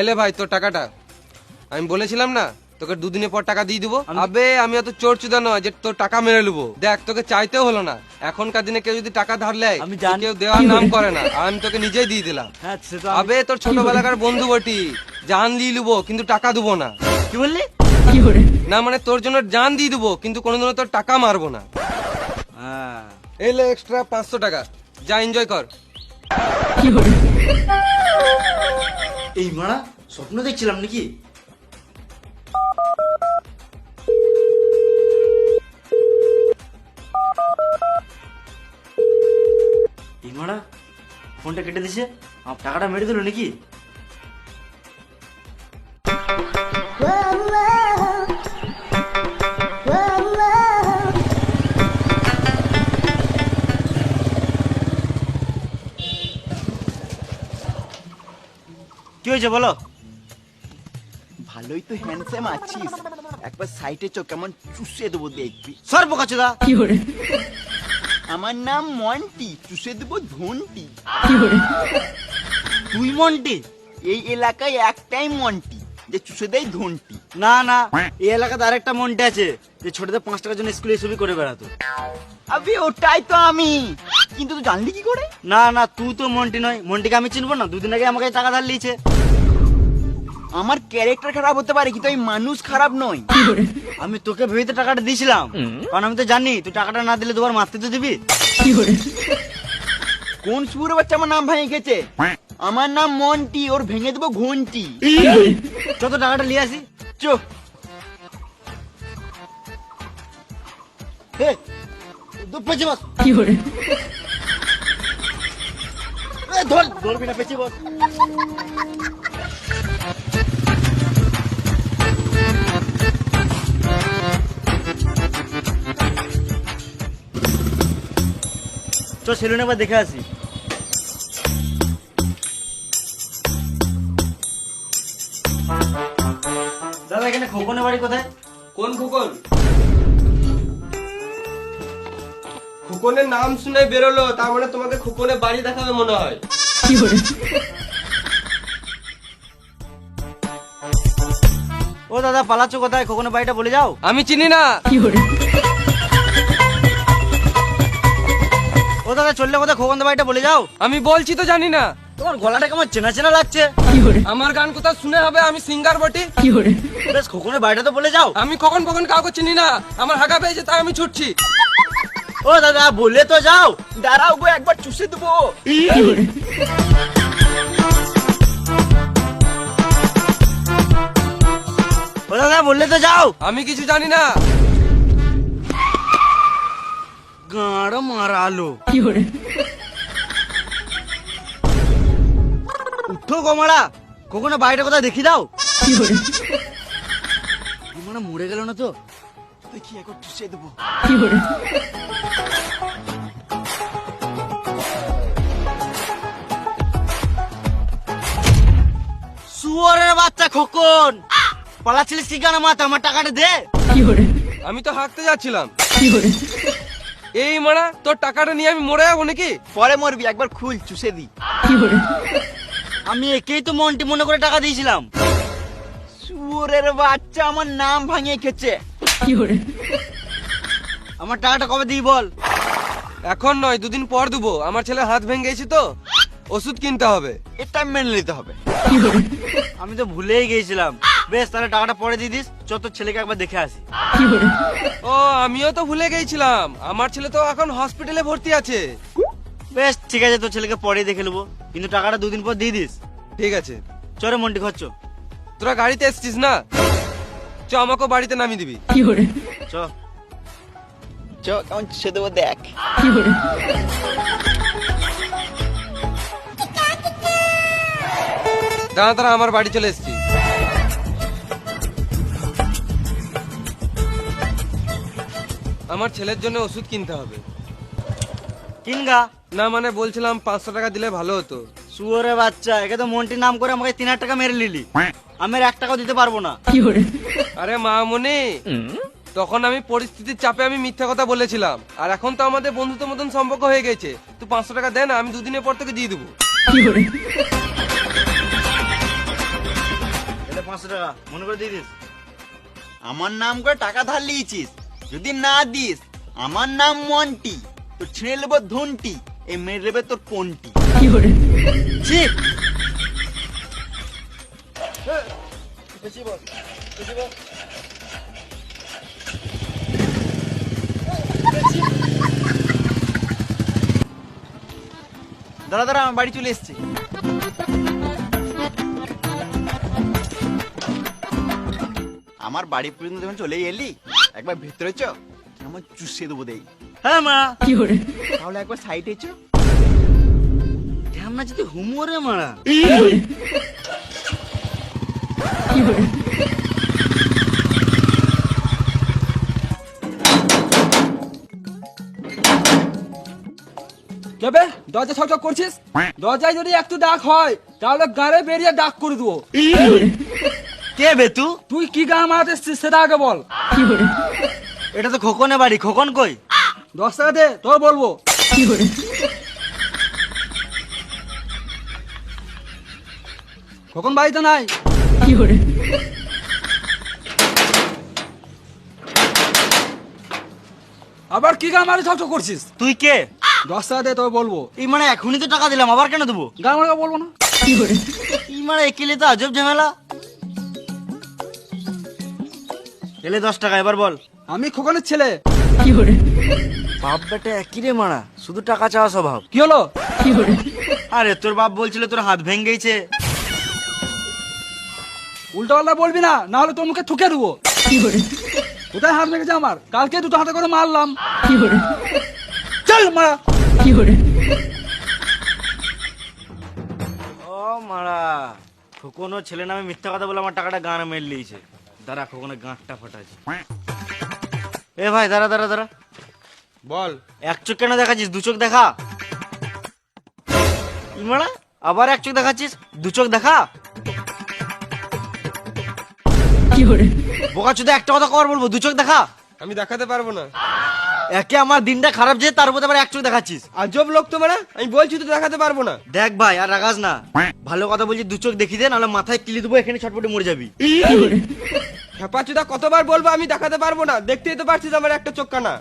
এলে ভাই তোর টাকাটা। আমি বলেছিলাম না তোকে দুদিনের পর টাকা দিয়ে দিবো। আবে আমি অত চোর চুদা নয় যে তোর টাকা মেরে নেবো। দেখ তোকে চাইতেও হলো না, এখনকার দিনে কেউ যদি টাকা ধার লেয় আমি জানি। কেউ দেওয়ার নাম করে না, আর আমি তোকে নিজেই দিয়ে দিলাম। হ্যাঁ সে তো আবে তোর ছোটবেলাকার বন্ধু বটি, জান দিয়ে নেবো কিন্তু টাকা দেবো না। কি বললি? না মানে তোর জন্য জান দিয়ে দেবো কিন্তু কোনোদিনও তোর টাকা মারবো না। হ্যাঁ এলে এক্সট্রা 500 টাকা, যা এনজয় কর। এই মারা স্বপ্ন দেখছিলাম নাকি? এই মারা ফোনটা কেটে দিছে, আমার টাকাটা মেরে দিল নাকি? কি হয়েছে বলো? ভালোই তো হ্যান্ডসাম আছিস, একবার সাইটে চো, কেমন চুষে দেবো দেখবি। সর বোকাচোদা। আমার নাম মন্টি, চুষে দেবো ধন্টি। তুই মন্টি? এই এলাকায় একটাই মন্টি যে চুষে দেয় ধন্টি। না না, এই এলাকাতে আরেকটা মন্টি আছে যে ছোটদের 5 টাকার জন্য স্কুলে ছবি করে বেড়াতো। আবে ওটাই তো আমি, কিন্তু তুই জানলি কি করে? না না, তুই তো মন্টি নয়। মন্টিকে আমি চিনবো না? দুদিন আগে আমাকে টাকা ধার লিয়েছে। আমার ক্যারেক্টার খারাপ হতে পারে কিন্তু আমি মানুষ খারাপ নই। আমি তোকে ভেবে তো টাকাটা দিয়েছিলাম, কারণ আমি তো জানি তুই টাকাটা না দিলে দুবার মারতে তো দিবি। কোন সুরে বাচ্চা আমার নাম ভেঙে গেছে? আমার নাম মন্টি, ওর ভেঙে দেবো ঘন্টি। যত টাকাটা নিয়ে আসি। চো হে পেছি বস। ধর ধরবি না, পেছি বস। চ সেলুনে একবার দেখে আসি। দাদা এখানে খোকনের বাড়ি কোথায়? কোন খোকন? খোকনের নাম শুনে বেরোলো, তার মানে তোমাকে খোকনের বাড়ি দেখাবে মনে হয়। ও দাদা পালাচ্ছ কোথায়? খোকনের বাড়িটা বলে যাও। আমি চিনি না। ও দাদা চললে কোথায়? খোকনের বাড়িটা বলে যাও। আমি বলছি তো জানি না। তোমার গলাটা কেমন চেনা চেনা লাগছে। আমার গান কোথাও শুনে হবে? আমি সিঙ্গার বটি। বেশ খোকনের বাড়িটা তো বলে যাও। আমি কখন কখন কাউকে চিনি না, আমার হাগা পেয়েছে তাই আমি ছুটছি। ও দাদা বলে তো যাও। দাঁড়াও গো, একবার চুষে দেবো। ও দাদা বললে তো যাও। আমি কিছু জানি না। গাঁড় মারালো। উঠো গোমারা, খোকনের বাড়িটা কোথায় দেখি দাও। মানে মরে গেল না তো? দেখি একবার চুষে দেবো। শুয়োরের বাচ্চা খোকন, পালাচ্ছিলিস কি কেন? মাথা আমার টাকাটা দে। আমি তো হাঁকতে যাচ্ছিলাম। এই মারা তোর টাকাটা নিয়ে আমি মরে যাবো নাকি? পরে মরবি, একবার খুল চুষে দি। আমি একেই তো মন্টি মনে করে টাকা দিয়েছিলাম। শুয়োরের বাচ্চা আমার নাম ভাঙিয়ে খেছে। আমার টাকাটা কবে দিই বল? এখন নয়, দুদিন পর দেবো। আমার ছেলে হাত ভেঙে গেছে তো, ওষুধ কিনতে হবে। এটা মেনে নিতে হবে। আমি তো ভুলেই গিয়েছিলাম। বেশ তাহলে টাকাটা পরে দিয়ে দিস। চ তোর ছেলেকে একবার দেখে আসি। ও আমিও তো ভুলে গেছিলাম, আমার ছেলে তো এখন হসপিটালে ভর্তি আছে। বেশ ঠিক আছে, তোর ছেলেকে পরে দেখে নেবো, কিন্তু টাকাটা দুদিন পর দিয়ে দিস। ঠিক আছে। চরে মন্টি খরচ। তোরা গাড়িতে এসছিস না, চ আমাকে বাড়িতে নামিয়ে দিবি। চ চ কেমন চুষে দেবো দেখ। দাঁড়া দাঁড়া, আমার বাড়ি চলে এসছি। আমার ছেলের জন্য ওষুধ কিনতে হবে। কিনগা। না মানে বলছিলাম 500 টাকা দিলে ভালো হতো। শুয়োরে বাচ্চা, একে তো মন্টির নাম করে আমাকে 3000 টাকা মেরে নিলি। আমি আর 1 টাকাও দিতে পারবো না। আরে মামুনি, তখন আমি পরিস্থিতির চাপে আমি মিথ্যা কথা বলেছিলাম, আর এখন তো আমাদের বন্ধুত্ব মতন সম্পর্ক হয়ে গেছে। তুই 500 টাকা দে না, আমি দুদিনের পর থেকে দিয়ে দেবো। টাকা মনে করে দিয়ে দিস। আমার নাম করে টাকা ধার লিয়েছিস, যদি না দিস আমার নাম মন্টি, তোর ছিঁড়ে নেবো ধনটি, এই মেরে নেবে তোর পন্টি। ছি! দাঁড়া দাঁড়া, আমার বাড়ি চলে এসছে। আমার বাড়ি পর্যন্ত যখন চলে এলি, একবার ভেতরে চ, আমার চুষে দেবো দেই। হ্যাঁ মা, তাহলে একবার সাইডে চ। আমরা যদি হুমরে মারা। কেবে দরজা ছক করছিস? দরজায় যদি একটু ডাক হয় তাহলে গাড়ে বেরিয়ে ডাক করে দেবো। কে বে তু? তুই কি গান মারাতে এসছিস সেটা আগে বল। এটা তো খোকনের বাড়ি, খোকন কই? 10 টাকা দে, তোর বলবো। কখন বাড়িতে নাই? আবার কি গান মারি ছক করছিস? তুই কে? 10 টাকা দে, তোর বলবো। এই মানে এখনই তো টাকা দিলাম, আবার কেন দেবো? গান মারা বলবো না। এই মানে একেলে তো আজব ঝামেলা। এলে 10 টাকা, এবার বল। আমি খোকনের ছেলে। বাপ বেটা একই রে মারা, শুধু টাকা চাওয়া স্বভাব। কি হলো? আরে তোর বাপ বলছিল তোর হাত ভেঙে গেছে। উল্টো পাল্টা বলবি না, না হলে তোর মুখে থুকে দেবো। কোথায় হাত ভেঙেছে আমার? কালকে দুটো হাতে করে মারলাম। চল মারা। ও মারা, খোকনও ছেলে নামে মিথ্যা কথা বলে আমার টাকাটা গান মেরে লিয়েছে। দাঁড়া, খোকনের গাঁটটা ফাটাচ্ছে। এ ভাই দাঁড়া দাঁড়া দাঁড়া, বল। এক চোখ কেন দেখাচ্ছিস? দু চোখ দেখা। ইমারা আবার এক চোখ দেখাচ্ছিস, দু চোখ দেখা। বোকা চোদা, একটা কথা কর বলবো, দু চোখ দেখা। আমি দেখাতে পারবো না। একে আমার দিনটা খারাপ যে, তার উপর আবার এক চোখ দেখাচ্ছিস। আজব লোক তো মানে, আমি বলছি তো দেখাতে পারবো না। দেখ ভাই, আর রাগাস না, ভালো কথা বলছি, দু চোখ দেখি দে, নাহলে মাথায় কিলি দেবো, এখানে ছটপটে মরে যাবি। খেপাচুদা কতবার বলবো আমি দেখাতে পারবো না, দেখতেই তো পারছিস আমার একটা চোখ কানা।